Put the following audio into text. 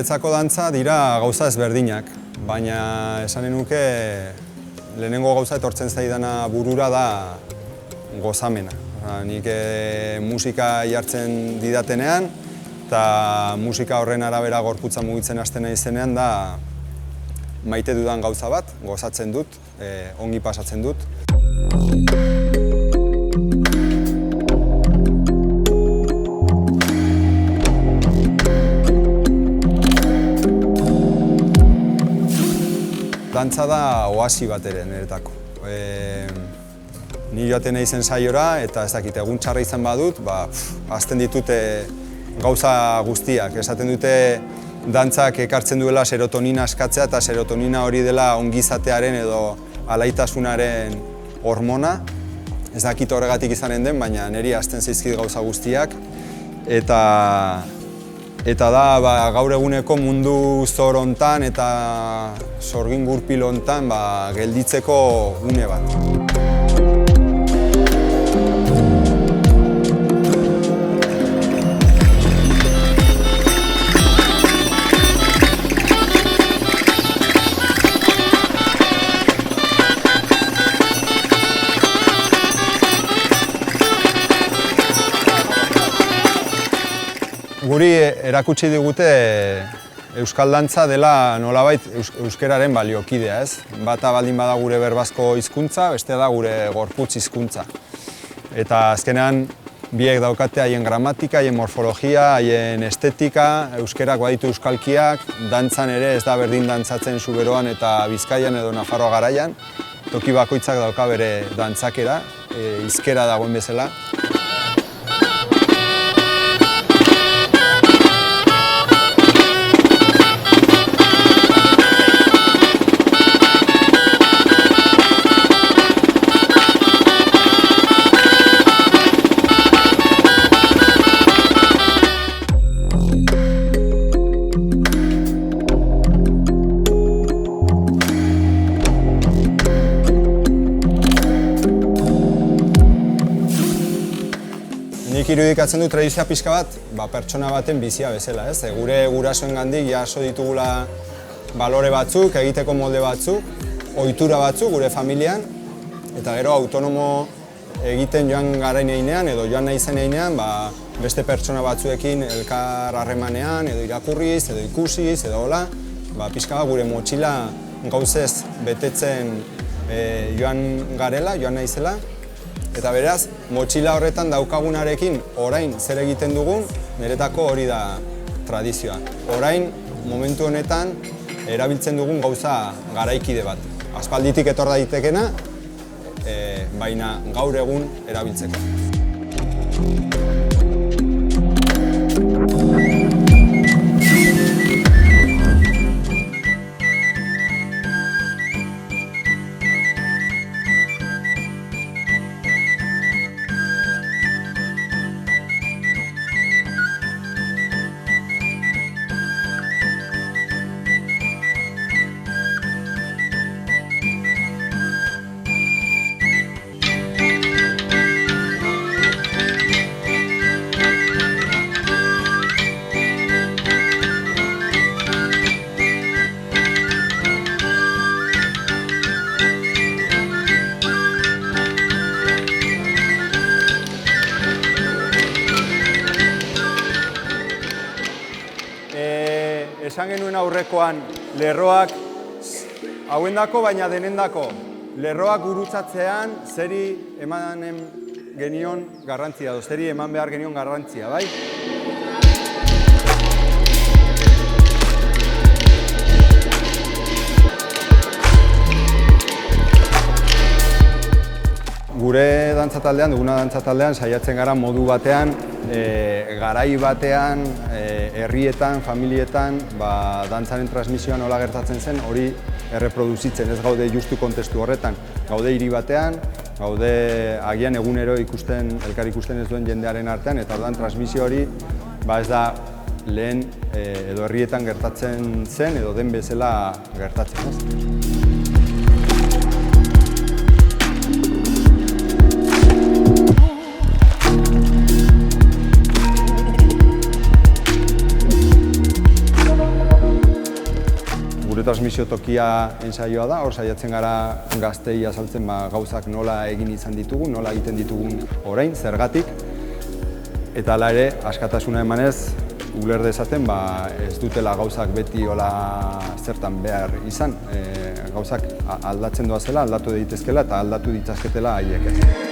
Niretzako dantza dira gauza ezberdinak, baina esanen nuke lehenengo gauza etortzen zaidana burura da gozamena. Nik musika jartzen didatenean eta musika horren arabera gorputza mugitzen hasten naizenean da maite dudan gauza bat, gozatzen dut, ongi pasatzen dut. Dantza da oasi bat ere niretako. Ni joaten naizen saiora eta ez dakit egun txarra izan badut, hasten ditute gauza guztiak. Esaten dute dantzak ekartzen duela serotonina askatzea eta serotonina hori dela ongizatearen edo alaitasunaren hormona. Ez dakit horregatik izanen den, baina niri hasten zaizkit gauza guztiak. Eta da gaur eguneko mundu zor hontan eta sorgin gurpil hontan gelditzeko gune bat. Guri erakutsi digute euskal dantza dela nolabait euskararen baliokidea, ez? Bata baldin bada gure berbazko hizkuntza, bestea da gure gorputz hizkuntza. Eta azkenean biek daukate haien gramatika, haien morfologia, haien estetika, euskarak baditu euskalkiak, dantzan ere ez da berdin dantzatzen Zuberoan eta Bizkaian edo Nafarroa garaian. Toki bakoitzak dauka bere dantzakera, hizkera dagoen bezala. Nik irudikatzen du tradizioa pixka bat, pertsona baten bizia bezala, ez? Gure gurasoengandik jaso ditugula balore batzuk, egiteko molde batzuk, ohitura batzuk gure familian, eta gero autonomo egiten joan garain einean edo joan naizen einean, beste pertsona batzuekin elkar harremanean, edo irakurriz, edo ikusiz, edo hola, pixka bat gure motxila gauzez betetzen joan garela, joan naizela. Eta beraz, motxila horretan daukagunarekin orain zer egiten dugun, niretako hori da tradizioa. Orain, momentu honetan, erabiltzen dugun gauza garaikide bat. Aspalditik etor daitekena, baina gaur egun erabiltzeko. Esan genuen aurrekoan lerroak hauendako baina denendako lerroak gurutzatzean zeri emanen genion garrantzia edo zeri eman behar genion garrantzia, bai? Gure dantzataldean, duguna dantzataldean, saiatzen gara modu batean, garai batean, herrietan, familietan, dantzaren transmisioa nola gertatzen zen, hori erreproduzitzen, ez gaude justu kontestu horretan. Gaude hiri batean, gaude agian egunero elkar ikusten ez duen jendearen artean, eta orduan transmisio hori ez da lehen edo herrietan gertatzen zen edo den bezala gertatzen. transmisio tokia ensaioa da, hor saiatzen gara gaztei azaltzen gauzak nola egin izan ditugun, nola egiten ditugun orain, zergatik. Eta hala ere, askatasuna emanez, uler dezaten ez dutela gauzak beti hola zertan behar izan. Gauzak aldatzen doazela, aldatu daitezkela eta aldatu ditzazketela haiek.